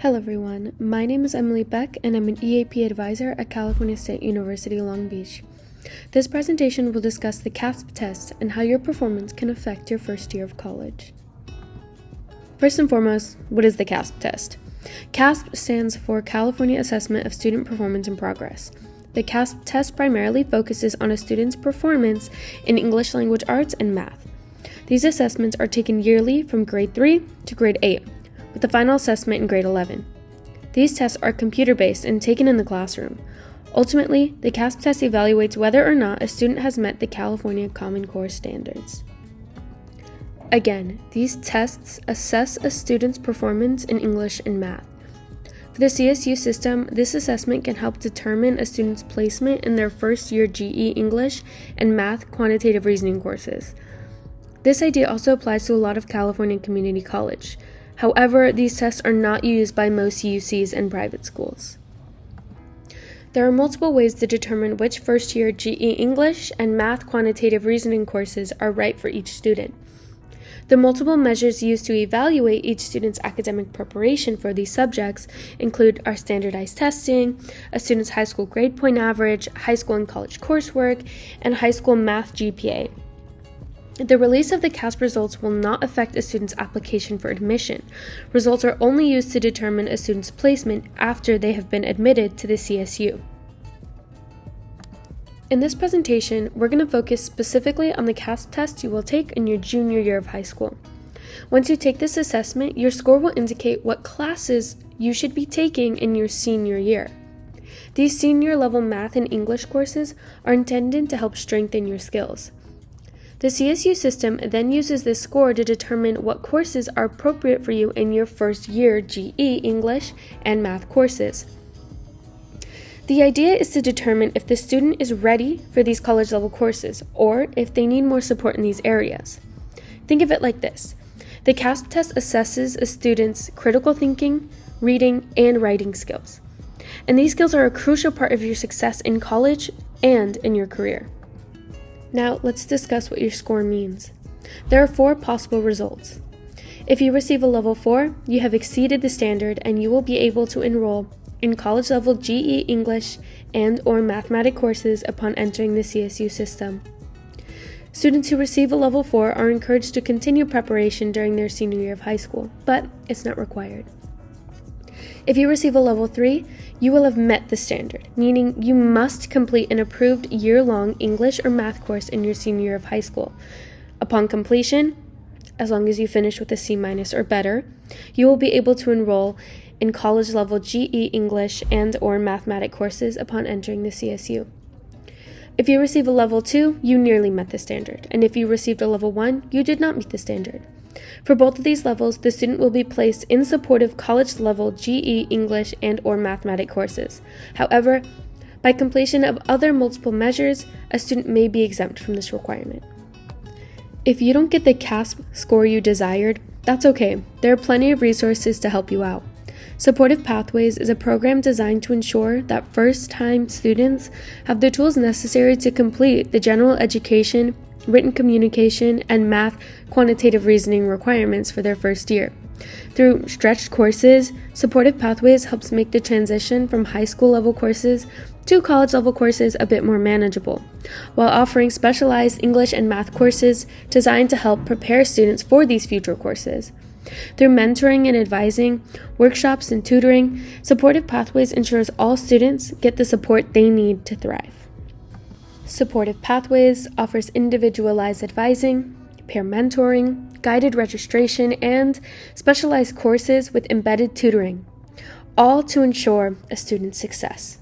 Hello everyone, my name is Emily Beck and I'm an EAP advisor at California State University, Long Beach. This presentation will discuss the CAASPP test and how your performance can affect your first year of college. First and foremost, what is the CAASPP test? CAASPP stands for California Assessment of Student Performance and Progress. The CAASPP test primarily focuses on a student's performance in English language arts and math. These assessments are taken yearly from grade 3 to grade 8. With the final assessment in grade 11. These tests are computer-based and taken in the classroom. Ultimately, the CAASPP test evaluates whether or not a student has met the California Common Core standards. Again, these tests assess a student's performance in English and math. For the CSU system, this assessment can help determine a student's placement in their first year GE English and Math quantitative reasoning courses. This idea also applies to a lot of California community college. However, these tests are not used by most UCs and private schools. There are multiple ways to determine which first-year GE English and Math quantitative reasoning courses are right for each student. The multiple measures used to evaluate each student's academic preparation for these subjects include our standardized testing, a student's high school grade point average, high school and college coursework, and high school math GPA. The release of the CAASPP results will not affect a student's application for admission. Results are only used to determine a student's placement after they have been admitted to the CSU. In this presentation, we're going to focus specifically on the CAASPP test you will take in your junior year of high school. Once you take this assessment, your score will indicate what classes you should be taking in your senior year. These senior level math and English courses are intended to help strengthen your skills. The CSU system then uses this score to determine what courses are appropriate for you in your first year GE English and Math courses. The idea is to determine if the student is ready for these college level courses or if they need more support in these areas. Think of it like this. The CAASPP test assesses a student's critical thinking, reading, and writing skills. And these skills are a crucial part of your success in college and in your career. Now, let's discuss what your score means. There are 4 possible results. If you receive a level 4, you have exceeded the standard and you will be able to enroll in college-level GE English and/or mathematics courses upon entering the CSU system. Students who receive a level 4 are encouraged to continue preparation during their senior year of high school, but it's not required. If you receive a level 3, you will have met the standard, meaning you must complete an approved year-long English or math course in your senior year of high school. Upon completion, as long as you finish with a C- or better, you will be able to enroll in college-level GE English and/or mathematics courses upon entering the CSU. If you receive a level 2, you nearly met the standard, and if you received a level 1, you did not meet the standard. For both of these levels, the student will be placed in supportive college-level GE English and/or mathematics courses. However, by completion of other multiple measures, a student may be exempt from this requirement. If you don't get the CAASPP score you desired, that's okay. There are plenty of resources to help you out. Supportive Pathways is a program designed to ensure that first-time students have the tools necessary to complete the general education, written communication, and math quantitative reasoning requirements for their first year. Through stretched courses, Supportive Pathways helps make the transition from high school level courses to college level courses a bit more manageable, while offering specialized English and math courses designed to help prepare students for these future courses. Through mentoring and advising, workshops and tutoring, Supportive Pathways ensures all students get the support they need to thrive. Supportive Pathways offers individualized advising, peer mentoring, guided registration, and specialized courses with embedded tutoring, all to ensure a student's success.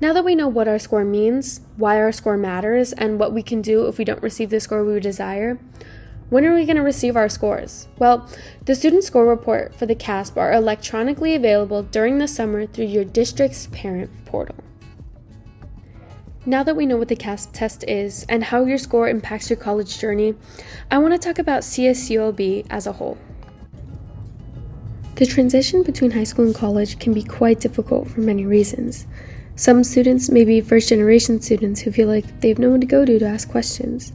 Now that we know what our score means, why our score matters, and what we can do if we don't receive the score we desire, when are we going to receive our scores? Well, the student score report for the CAASPP are electronically available during the summer through your district's parent portal. Now that we know what the CAASPP test is and how your score impacts your college journey, I want to talk about CSULB as a whole. The transition between high school and college can be quite difficult for many reasons. Some students may be first-generation students who feel like they have no one to go to ask questions.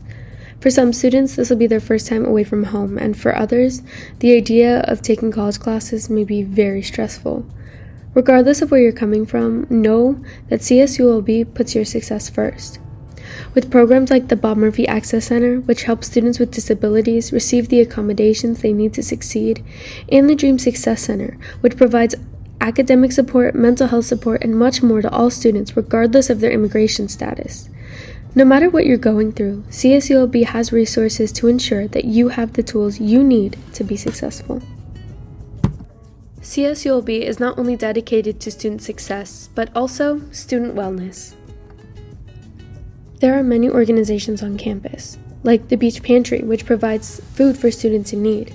For some students, this will be their first time away from home, and for others, the idea of taking college classes may be very stressful. Regardless of where you're coming from, know that CSULB puts your success first. With programs like the Bob Murphy Access Center, which helps students with disabilities receive the accommodations they need to succeed, and the Dream Success Center, which provides academic support, mental health support, and much more to all students regardless of their immigration status. No matter what you're going through, CSULB has resources to ensure that you have the tools you need to be successful. CSULB is not only dedicated to student success, but also student wellness. There are many organizations on campus, like the Beach Pantry, which provides food for students in need.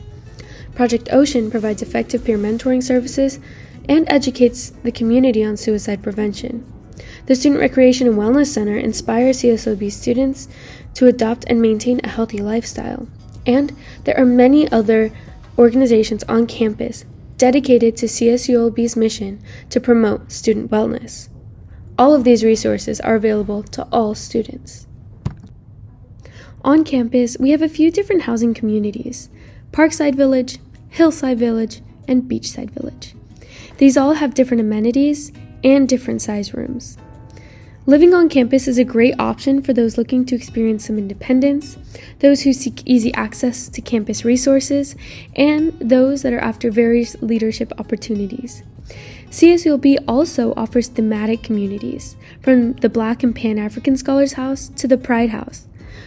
Project Ocean provides effective peer mentoring services and educates the community on suicide prevention. The Student Recreation and Wellness Center inspires CSULB students to adopt and maintain a healthy lifestyle. And there are many other organizations on campus dedicated to CSULB's mission to promote student wellness. All of these resources are available to all students. On campus, we have a few different housing communities: Parkside Village, Hillside Village, and Beachside Village. These all have different amenities and different size rooms. Living on campus is a great option for those looking to experience some independence, those who seek easy access to campus resources, and those that are after various leadership opportunities. CSULB also offers thematic communities, from the Black and Pan-African Scholars House to the Pride House.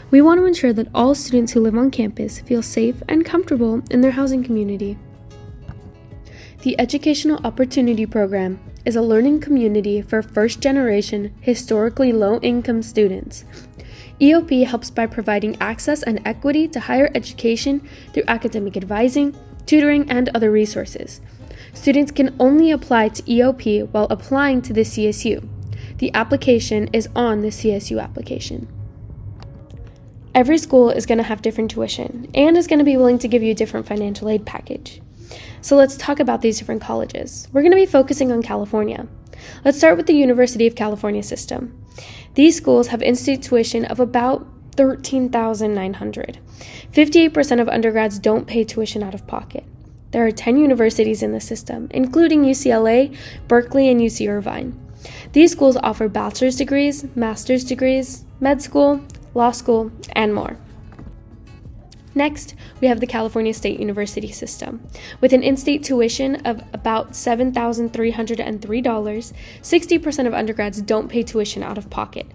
We want to ensure that all students who live on campus feel safe and comfortable in their housing community. The Educational Opportunity Program is a learning community for first-generation, historically low-income students. EOP helps by providing access and equity to higher education through academic advising, tutoring, and other resources. Students can only apply to EOP while applying to the CSU. The application is on the CSU application. Every school is going to have different tuition and is going to be willing to give you a different financial aid package. So let's talk about these different colleges. We're going to be focusing on California. Let's start with the University of California system. These schools have in-state tuition of about $13,900. 58% of undergrads don't pay tuition out of pocket. There are 10 universities in the system, including UCLA, Berkeley, and UC Irvine. These schools offer bachelor's degrees, master's degrees, med school, law school, and more. Next, we have the California State University system. With an in-state tuition of about $7,303, 60% of undergrads don't pay tuition out of pocket.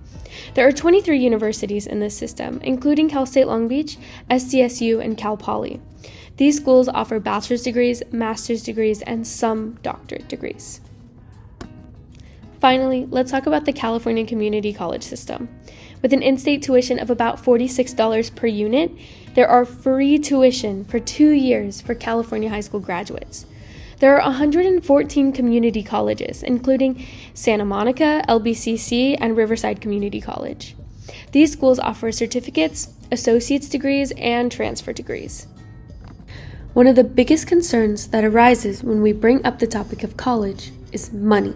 There are 23 universities in this system, including Cal State Long Beach, SDSU, and Cal Poly. These schools offer bachelor's degrees, master's degrees, and some doctorate degrees. Finally, let's talk about the California Community College system. With an in-state tuition of about $46 per unit, there are free tuition for 2 years for California high school graduates. There are 114 community colleges, including Santa Monica, LBCC, and Riverside Community College. These schools offer certificates, associate's degrees, and transfer degrees. One of the biggest concerns that arises when we bring up the topic of college is money.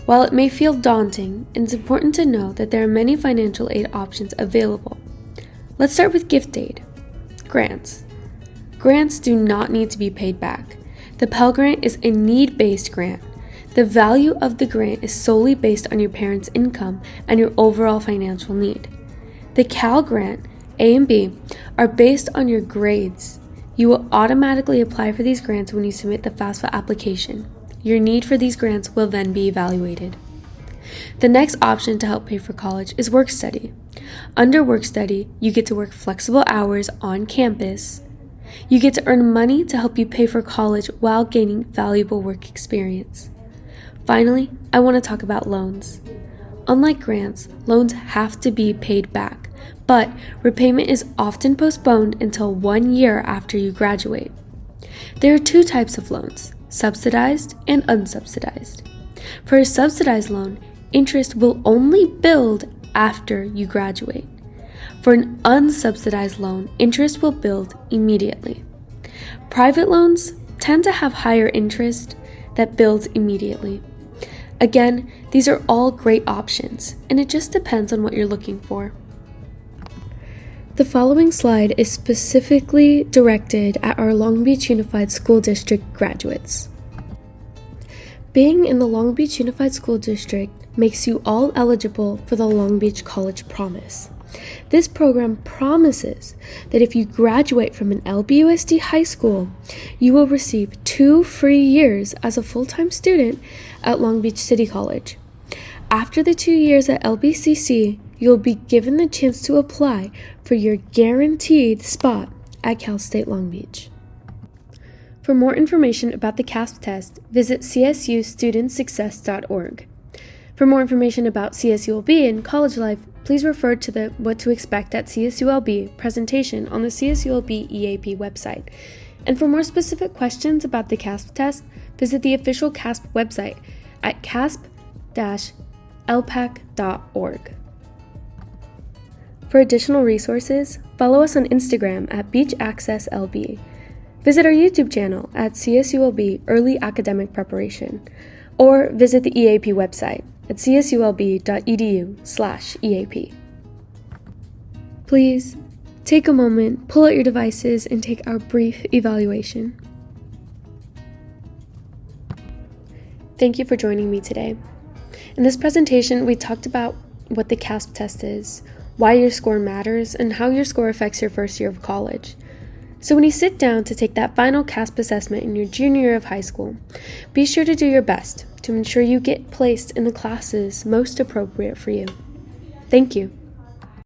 While it may feel daunting, it's important to know that there are many financial aid options available. Let's start with gift aid. Grants. Grants do not need to be paid back. The Pell Grant is a need-based grant. The value of the grant is solely based on your parents' income and your overall financial need. The Cal Grant, A and B, are based on your grades. You will automatically apply for these grants when you submit the FAFSA application. Your need for these grants will then be evaluated. The next option to help pay for college is work study. Under work study, you get to work flexible hours on campus. You get to earn money to help you pay for college while gaining valuable work experience. Finally, I want to talk about loans. Unlike grants, loans have to be paid back, but repayment is often postponed until 1 year after you graduate. There are 2 types of loans: subsidized and unsubsidized. For a subsidized loan, interest will only build after you graduate. For an unsubsidized loan, interest will build immediately. Private loans tend to have higher interest that builds immediately. Again, these are all great options, and it just depends on what you're looking for. The following slide is specifically directed at our Long Beach Unified School District graduates. Being in the Long Beach Unified School District makes you all eligible for the Long Beach College Promise. This program promises that if you graduate from an LBUSD high school, you will receive 2 free years as a full-time student at Long Beach City College. After the 2 years at LBCC, you'll be given the chance to apply for your guaranteed spot at Cal State Long Beach. For more information about the CAASPP test, visit csustudentsuccess.org. For more information about CSULB and college life, please refer to the What to Expect at CSULB presentation on the CSULB EAP website. And for more specific questions about the CAASPP test, visit the official CAASPP website at caaspp-lpac.org. For additional resources, follow us on Instagram at BeachAccessLB. Visit our YouTube channel at CSULB Early Academic Preparation, or visit the EAP website at csulb.edu/EAP. Please take a moment, pull out your devices, and take our brief evaluation. Thank you for joining me today. In this presentation, we talked about what the CAASPP test is, why your score matters, and how your score affects your first year of college. So when you sit down to take that final CAASPP assessment in your junior year of high school, be sure to do your best to ensure you get placed in the classes most appropriate for you. Thank you.